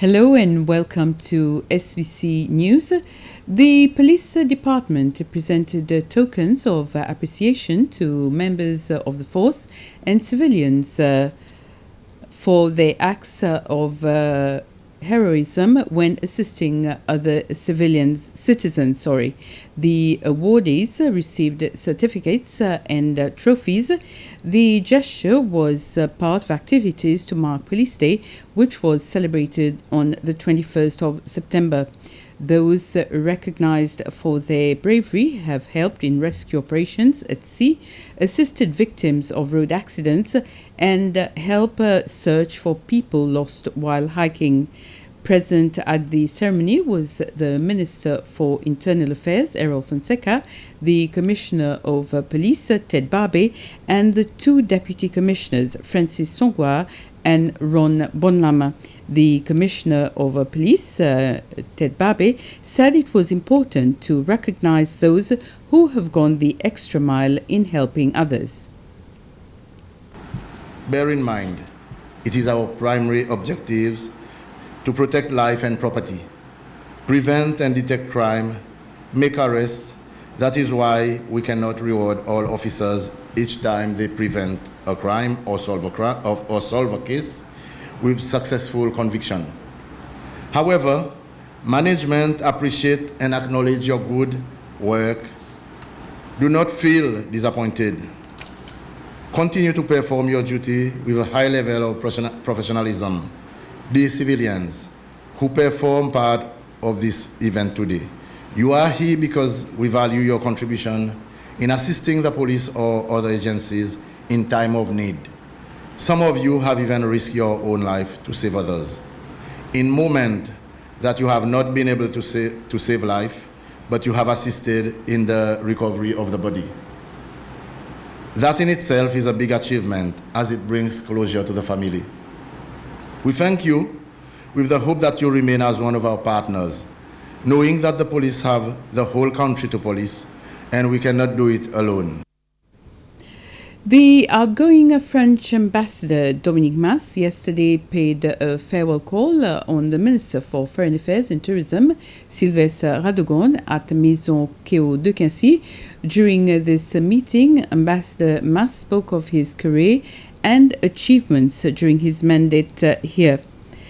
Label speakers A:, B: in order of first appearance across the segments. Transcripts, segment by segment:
A: Hello and welcome to SBC News. The police department presented tokens of appreciation to members of the force and civilians for their acts of heroism when assisting other citizens. The awardees received certificates and trophies. The gesture was part of activities to mark Police Day, which was celebrated on the 21st of September. Those recognized for their bravery have helped in rescue operations at sea, assisted victims of road accidents, and helped search for people lost while hiking. Present at the ceremony was the Minister for Internal Affairs, Errol Fonseca, the Commissioner of Police, Ted Barbe, and the two Deputy Commissioners, Francis Songwa and Ron Bonlama. The Commissioner of Police, Ted Barbe, said it was important to recognize those who have gone the extra mile in helping others.
B: Bear in mind, it is our primary objectives to protect life and property, prevent and detect crime, make arrests. That is why we cannot reward all officers each time they prevent a crime or solve a case with successful conviction. However, management appreciate and acknowledge your good work. Do not feel disappointed. Continue to perform your duty with a high level of professionalism. The civilians who perform part of this event today, you are here because we value your contribution in assisting the police or other agencies in time of need. Some of you have even risked your own life to save others. In moments that you have not been able to save life, but you have assisted in the recovery of the body. That in itself is a big achievement as it brings closure to the family. We thank you with the hope that you remain as one of our partners, knowing that the police have the whole country to police and we cannot do it alone.
A: The outgoing French ambassador Dominic yesterday paid a farewell call on the Minister for Foreign Affairs and Tourism, Sylvestre Radegonde, at Maison Kéo de Quincy. During this meeting, Ambassador Mas spoke of his career and achievements during his mandate here.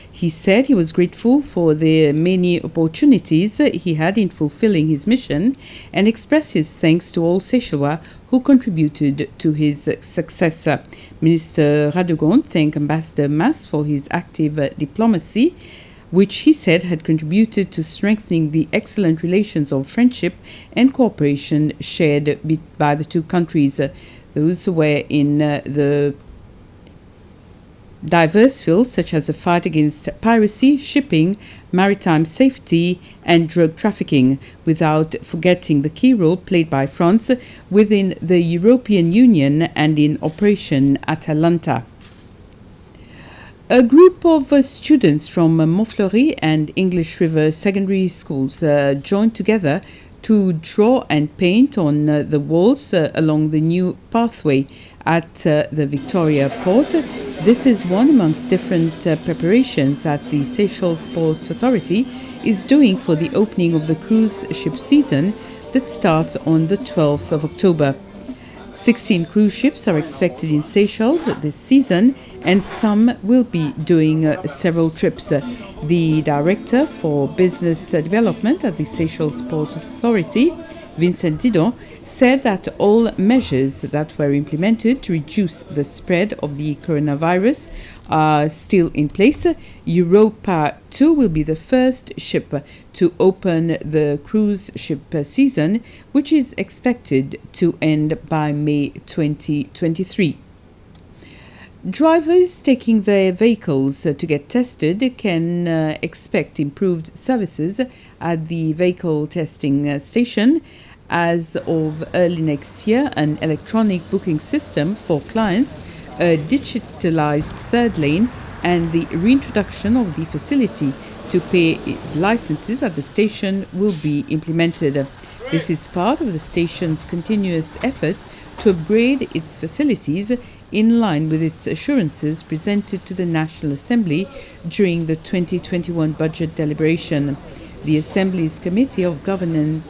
A: He said he was grateful for the many opportunities he had in fulfilling his mission and expressed his thanks to all Seychellois who contributed to his success. Minister Radegonde thanked Ambassador Mas for his active diplomacy, which he said had contributed to strengthening the excellent relations of friendship and cooperation shared by the two countries. Those who were in the diverse fields such as the fight against piracy, shipping, maritime safety and drug trafficking, without forgetting the key role played by France within the European Union and in Operation Atalanta. A group of students from Montfleury and English River secondary schools joined together to draw and paint on the walls along the new pathway at the Victoria Port. This is one amongst different preparations that the Seychelles Sports Authority is doing for the opening of the cruise ship season that starts on the 12th of October. 16 cruise ships are expected in Seychelles this season, and some will be doing several trips. The Director for Business Development at the Seychelles Sports Authority, Vincent Didon, said that all measures that were implemented to reduce the spread of the coronavirus are still in place. Europa 2 will be the first ship to open the cruise ship season, which is expected to end by May 2023. Drivers taking their vehicles to get tested can expect improved services at the vehicle testing station. As of early next year, an electronic booking system for clients, a digitalized third lane, and the reintroduction of the facility to pay licenses at the station will be implemented. This is part of the station's continuous effort to upgrade its facilities in line with its assurances presented to the National Assembly during the 2021 budget deliberation. The Assembly's Committee of Governance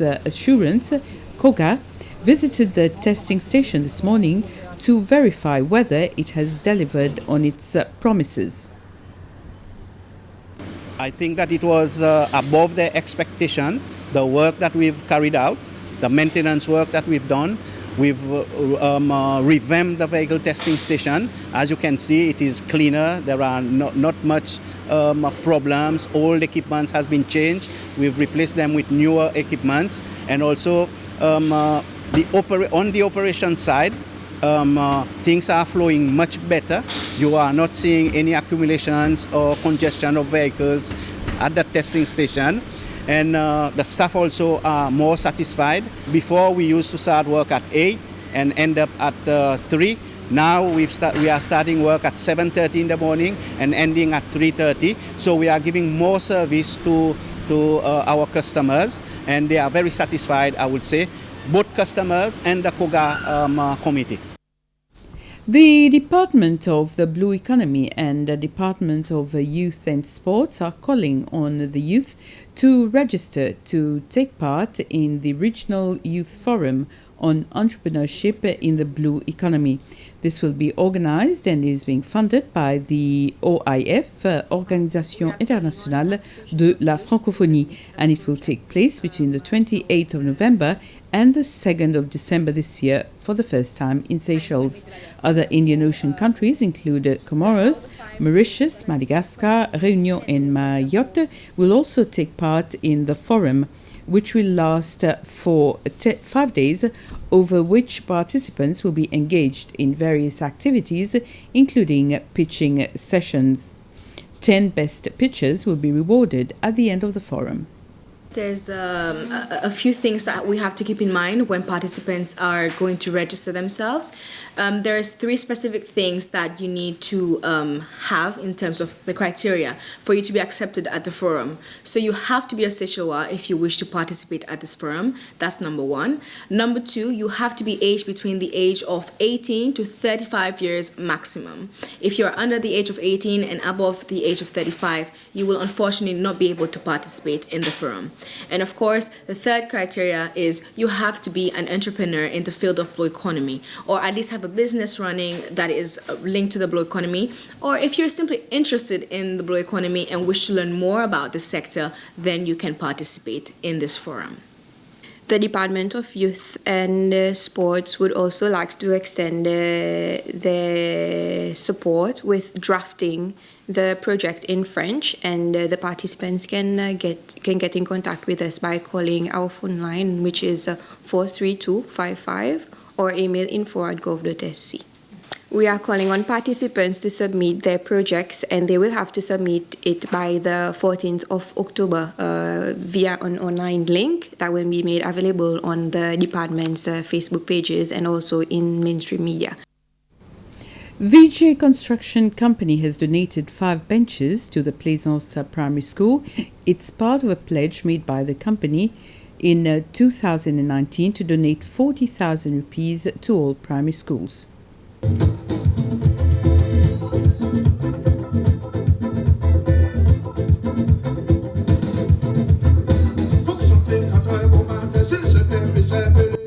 A: Assurance, COGA, visited the testing station this morning to verify whether it has delivered on its promises.
C: I think that it was above their expectation, the work that we've carried out, the maintenance work that we've done. We've revamped the vehicle testing station. As you can see, it is cleaner. There are not much problems. Old equipment has been changed. We've replaced them with newer equipments. And also on the operation side, things are flowing much better. You are not seeing any accumulations or congestion of vehicles at the testing station. And the staff also are more satisfied. Before we used to start work at 8 and end up at 3. Now we are starting work at 7:30 in the morning and ending at 3:30. So we are giving more service to our customers, and they are very satisfied, I would say, both customers and the COGA committee.
A: The Department of the Blue Economy and the Department of Youth and Sports are calling on the youth to register to take part in the Regional Youth Forum on Entrepreneurship in the Blue Economy. This will be organized and is being funded by the OIF, Organisation Internationale de la Francophonie, and it will take place between the 28th of November and the 2nd of December this year for the first time in Seychelles. Other Indian Ocean countries include Comoros, Mauritius, Madagascar, Réunion and Mayotte will also take part in the forum, which will last for 5 days, over which participants will be engaged in various activities, including pitching sessions. 10 best pitchers will be rewarded at the end of the forum.
D: There's a few things that we have to keep in mind when participants are going to register themselves. There's 3 specific things that you need to have in terms of the criteria for you to be accepted at the forum. So you have to be a Seychellois if you wish to participate at this forum. That's number 1. Number 2, you have to be aged between the age of 18 to 35 years maximum. If you're under the age of 18 and above the age of 35, you will unfortunately not be able to participate in the forum. And of course, the third criteria is you have to be an entrepreneur in the field of blue economy, or at least have a business running that is linked to the blue economy. Or if you're simply interested in the blue economy and wish to learn more about this sector, then you can participate in this forum.
E: The Department of Youth and Sports would also like to extend their support with drafting the project in French, and the participants can get in contact with us by calling our phone line, which is 43255, or email info@gov.sc. We are calling on participants to submit their projects, and they will have to submit it by the 14th of October via an online link that will be made available on the department's Facebook pages and also in mainstream media.
A: VJ Construction Company has donated 5 benches to the Plaisance Primary School. It's part of a pledge made by the company in 2019 to donate 40,000 rupees to all primary schools.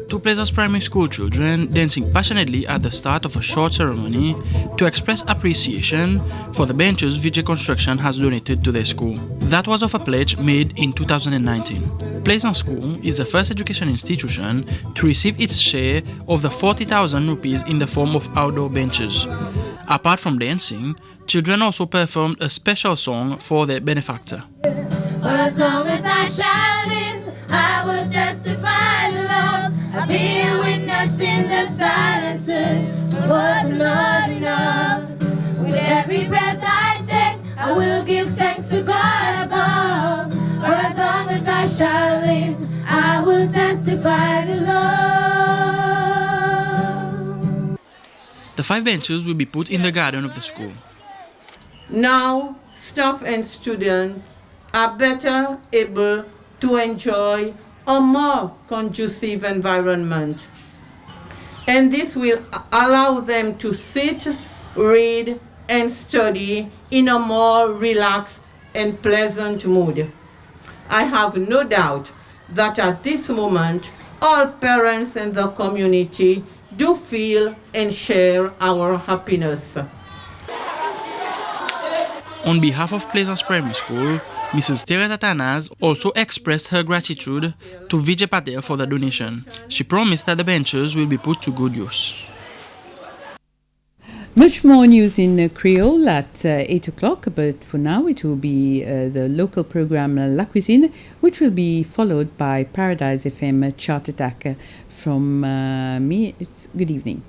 F: Two Plaisance primary school children dancing passionately at the start of a short ceremony to express appreciation for the benches VJ Construction has donated to their school. That was of a pledge made in 2019. Plaisance School is the first education institution to receive its share of the 40,000 rupees in the form of outdoor benches. Apart from dancing, children also performed a special song for their benefactor.
G: For as long as I shall live, I will testify the love. I'll be a witness in the silences. My words are not enough. With every breath I take, I will give thanks to God above. For as long as I shall live, I will testify the love.
F: The 5 benches will be put in the garden of the school.
H: Now, staff and students are better able to enjoy a more conducive environment. and this will allow them to sit, read, and study in a more relaxed and pleasant mood. I have no doubt that at this moment, all parents and the community do feel and share our happiness.
F: On behalf of Plaisance Primary School, Mrs. Teresa Tanaz also expressed her gratitude to Vijay Patel for the donation. She promised that the benches will be put to good use.
A: Much more news in Creole at 8 o'clock, but for now it will be the local program La Cuisine, which will be followed by Paradise FM Chart Attack. From me, it's good evening.